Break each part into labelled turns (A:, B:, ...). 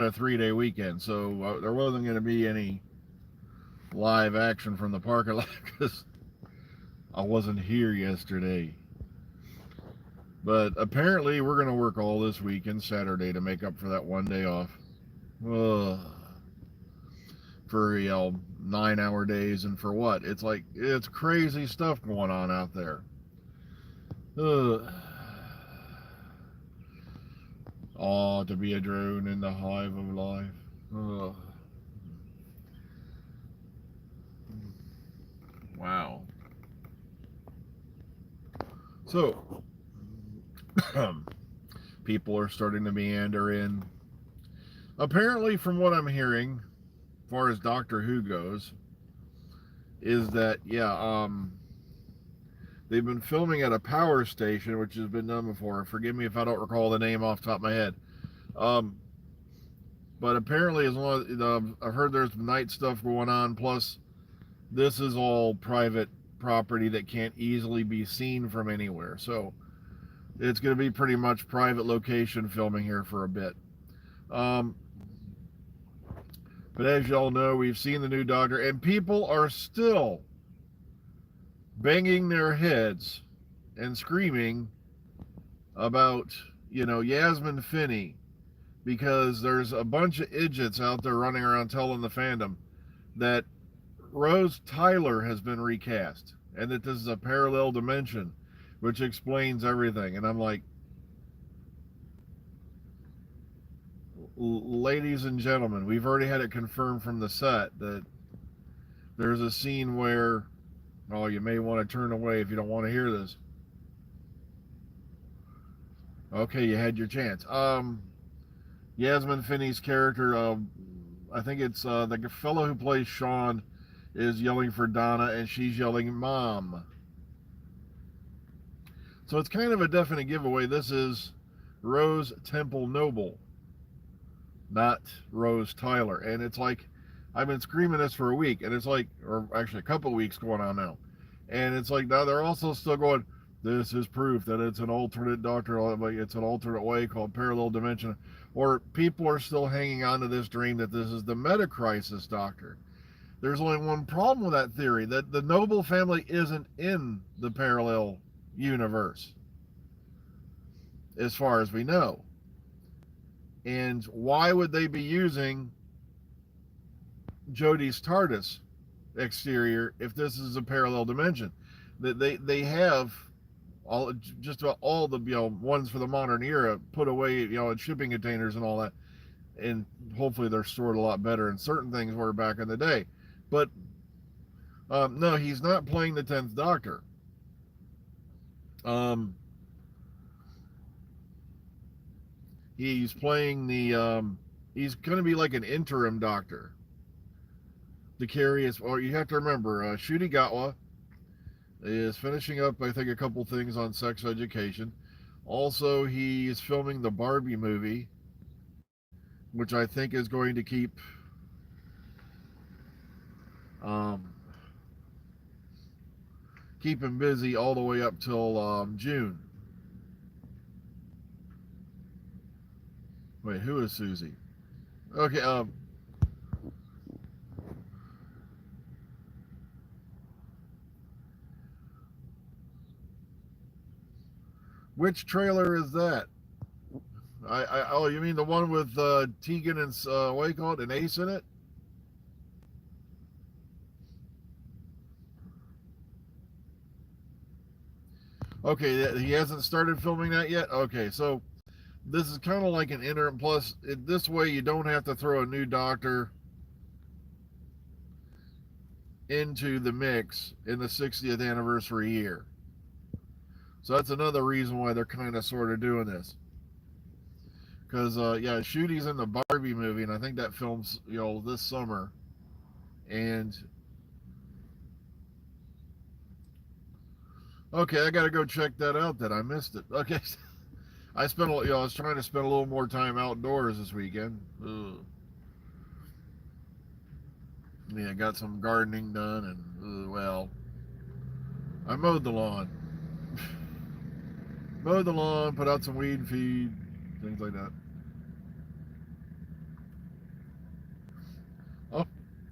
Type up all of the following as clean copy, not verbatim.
A: a 3-day weekend, so there wasn't going to be any live action from the parking lot because I wasn't here yesterday. But apparently, we're going to work all this weekend, Saturday, to make up for that one day off. Ugh. For 9-hour days, and for what? It's like it's crazy stuff going on out there. Ugh. Oh, to be a drone in the hive of life. Ugh. Wow. So, people are starting to meander in. Apparently, from what I'm hearing, as far as Doctor Who goes, is that they've been filming at a power station, which has been done before. Forgive me if I don't recall the name off the top of my head. But apparently, as long as I've heard there's night stuff going on, plus this is all private property that can't easily be seen from anywhere. So it's going to be pretty much private location filming here for a bit. But as y'all know, we've seen the new Doctor, and people are still banging their heads and screaming about, Yasmin Finney, because there's a bunch of idiots out there running around telling the fandom that Rose Tyler has been recast and that this is a parallel dimension, which explains everything. And I'm like, ladies and gentlemen, we've already had it confirmed from the set that there's a scene where, oh, you may want to turn away if you don't want to hear this. Okay, you had your chance. Yasmin Finney's character, I think it's the fellow who plays Sean, is yelling for Donna, and she's yelling Mom. So it's kind of a definite giveaway. This is Rose Temple Noble, not Rose Tyler. And it's like, I've been screaming this for a week, and it's like, or actually a couple of weeks going on now. And it's like, now they're also still going, this is proof that it's an alternate Doctor, it's an alternate way called parallel dimension. Or people are still hanging on to this dream that this is the Meta-Crisis Doctor. There's only one problem with that theory, that the Noble family isn't in the parallel universe, as far as we know. And why would they be using Jodie's TARDIS exterior if this is a parallel dimension? They have just about all the ones for the modern era put away in shipping containers and all that, and hopefully they're stored a lot better, and certain things were back in the day. But no, he's not playing the 10th Doctor. He's playing he's going to be like an interim Doctor to carry his. Or you have to remember, Ncuti Gatwa is finishing up, I think, a couple things on sex education. Also, he is filming the Barbie movie, which I think is going to keep him busy all the way up till June. Wait, who is Susie? Okay, which trailer is that? Oh, you mean the one with Tegan and what do you call it, an Ace in it? Okay, he hasn't started filming that yet. Okay, so this is kind of like an interim. Plus, this way you don't have to throw a new Doctor into the mix in the 60th anniversary year. So that's another reason why they're kind of sort of doing this. Because Ncuti's in the Barbie movie, and I think that films this summer. And okay, I got to go check that out. Then I missed it. Okay, I was trying to spend a little more time outdoors this weekend. Ugh. Yeah, got some gardening done, and I mowed the lawn. Mowed the lawn, put out some weed feed, things like that.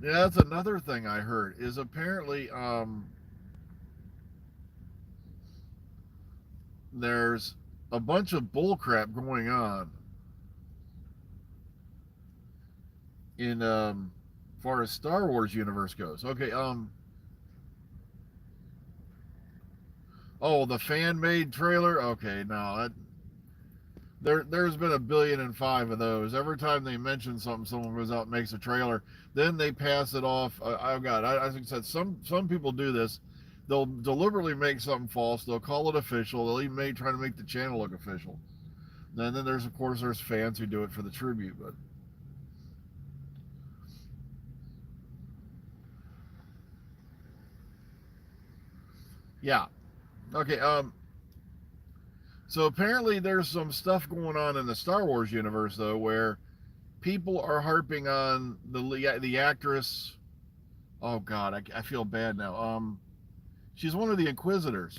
A: Yeah, that's another thing I heard is apparently there's a bunch of bullcrap going on in as far as Star Wars universe goes. Okay, oh, the fan made trailer. Okay, no, there's been 1,000,000,005 of those. Every time they mention something, someone goes out and makes a trailer. Then they pass it off. I've got. I think said some people do this. They'll deliberately make something false. They'll call it official. They'll even try to make the channel look official. And then there's of course there's fans who do it for the tribute. But yeah, okay. So apparently there's some stuff going on in the Star Wars universe though, where people are harping on the actress. Oh God, I feel bad now. She's one of the Inquisitors,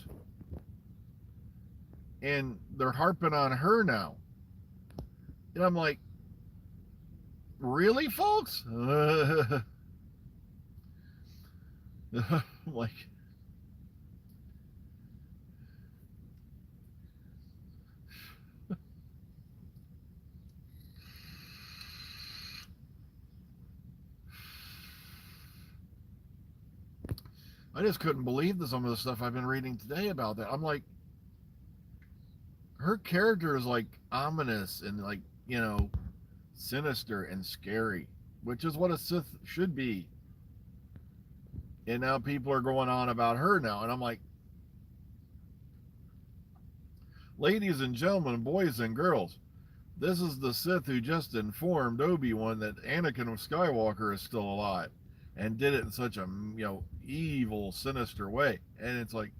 A: and they're harping on her now. And I'm like, really, folks? I'm like, I just couldn't believe some of the stuff I've been reading today about that. I'm like, her character is like ominous and like, sinister and scary, which is what a Sith should be. And now people are going on about her now. And I'm like, ladies and gentlemen, boys and girls, this is the Sith who just informed Obi-Wan that Anakin Skywalker is still alive and did it in such a, evil, sinister way. And it's like,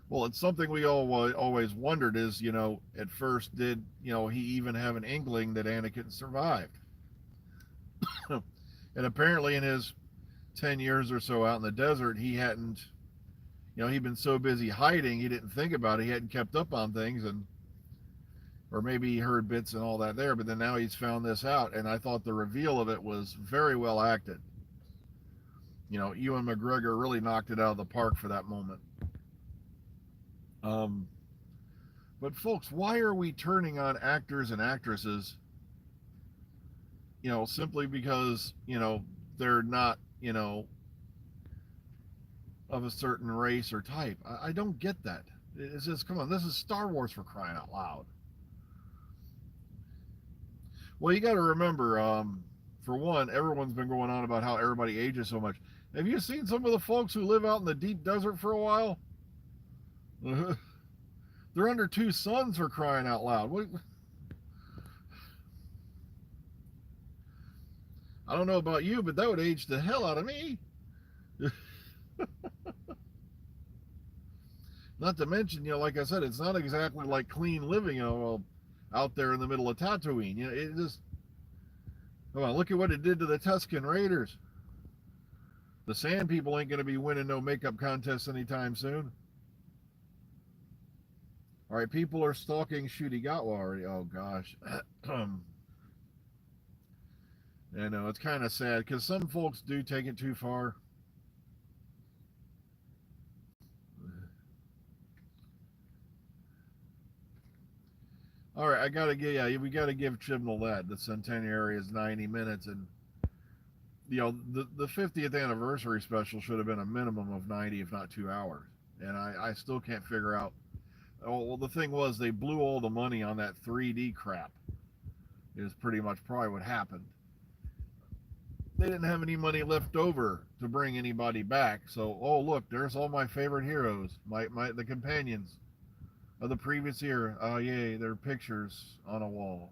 A: well, it's something we all always wondered is, at first did, he even have an inkling that Anakin survived? And apparently in his 10 years or so out in the desert, he hadn't, he'd been so busy hiding, he didn't think about it. He hadn't kept up on things, and or maybe he heard bits and all that there, but then now he's found this out. And I thought the reveal of it was very well acted. Ewan McGregor really knocked it out of the park for that moment. Um, but folks, why are we turning on actors and actresses, simply because, they're not, of a certain race or type? I don't get that. It's just, come on, this is Star Wars, for crying out loud. Well, you got to remember, for one, everyone's been going on about how everybody ages so much. Have you seen some of the folks who live out in the deep desert for a while? They're under 2 suns, for crying out loud. I don't know about you, but that would age the hell out of me. Not to mention, like I said, it's not exactly like clean living, out there in the middle of Tatooine. It just, come on, look at what it did to the Tusken Raiders. The Sand People ain't going to be winning no makeup contests anytime soon. All right, people are stalking Shutigatwa already. Oh gosh. I know, it's kind of sad because some folks do take it too far. All right, we gotta give Chibnall that. The centenary is 90 minutes, and the 50th anniversary special should have been a minimum of 90, if not 2 hours. And I still can't figure out. Oh, well, the thing was, they blew all the money on that 3D crap. Is pretty much probably what happened. They didn't have any money left over to bring anybody back. So, oh look, there's all my favorite heroes, the companions of the previous year. Oh yay, their pictures on a wall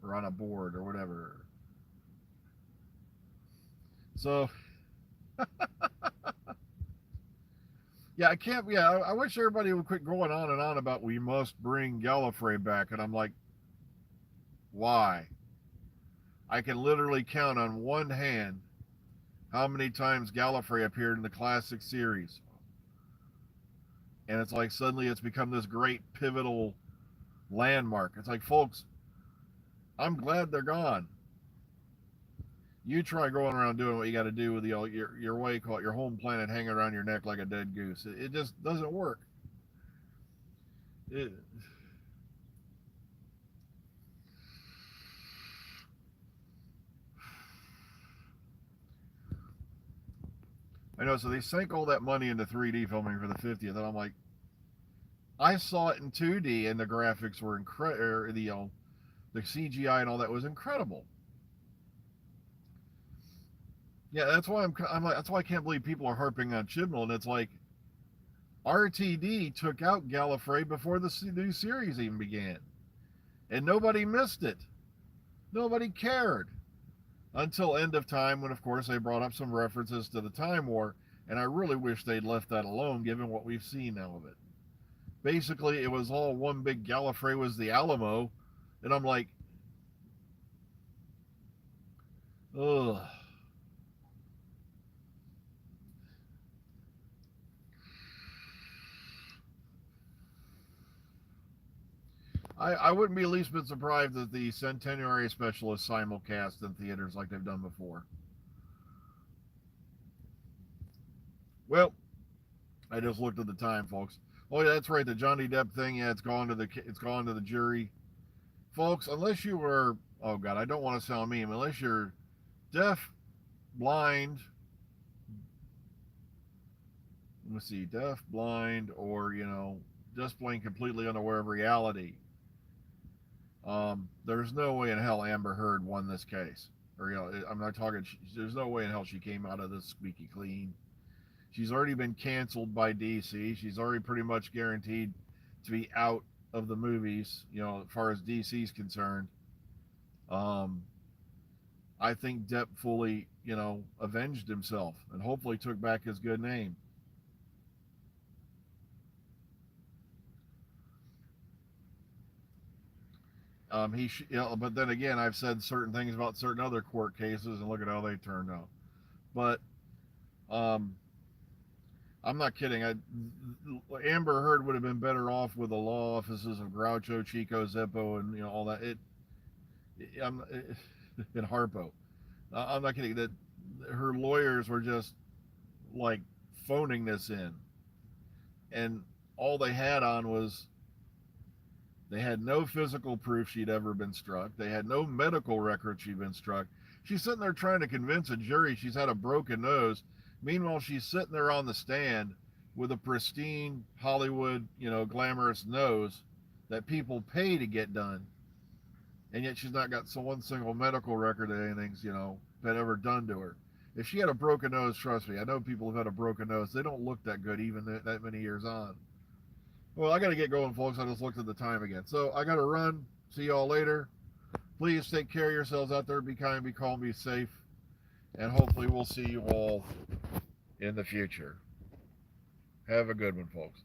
A: or on a board or whatever. So, yeah, I can't. Yeah, I wish everybody would quit going on and on about we must bring Gallifrey back, and I'm like, why? I can literally count on one hand how many times Gallifrey appeared in the classic series. And it's like suddenly it's become this great pivotal landmark. It's like, folks, I'm glad they're gone. You try going around doing what you got to do with your what you call it, your home planet hanging around your neck like a dead goose. It just doesn't work. It, I know. So they sank all that money into 3D filming for the 50th, and I'm like, I saw it in 2D, and the graphics were incredible. The CGI and all that was incredible. Yeah, that's why I'm like, that's why I can't believe people are harping on Chibnall. And it's like, RTD took out Gallifrey before the new series even began, and nobody missed it. Nobody cared until End of Time, when of course they brought up some references to the Time War, and I really wish they'd left that alone, given what we've seen now of it. Basically, it was all one big Gallifrey was the Alamo, and I'm like, ugh. I wouldn't be the least bit surprised that the Centenary special is simulcast in theaters like they've done before. Well, I just looked at the time, folks. Oh yeah, that's right. The Johnny Depp thing. Yeah, it's gone to the jury, folks. Unless you were, oh god, I don't want to sound mean. Unless you're deaf, blind, let me see, deaf, blind, or just plain completely unaware of reality. There's no way in hell Amber Heard won this case. Or, I'm not talking, there's no way in hell she came out of this squeaky clean. She's already been canceled by DC. She's already pretty much guaranteed to be out of the movies, as far as DC's concerned. Um, I think Depp fully, avenged himself and hopefully took back his good name. But then again, I've said certain things about certain other court cases, and look at how they turned out. But um, I'm not kidding. Amber Heard would have been better off with the law offices of Groucho, Chico, Zeppo, and all that. And Harpo. I'm not kidding. That her lawyers were just like phoning this in, and all they had on was they had no physical proof she'd ever been struck. They had no medical record she'd been struck. She's sitting there trying to convince a jury she's had a broken nose. Meanwhile, she's sitting there on the stand with a pristine Hollywood, glamorous nose that people pay to get done. And yet she's not got one single medical record that anything's, been ever done to her. If she had a broken nose, trust me, I know people have had a broken nose. They don't look that good even that many years on. Well, I got to get going, folks. I just looked at the time again. So I got to run. See y'all later. Please take care of yourselves out there. Be kind, be calm, be safe. And hopefully we'll see you all in the future. Have a good one, folks.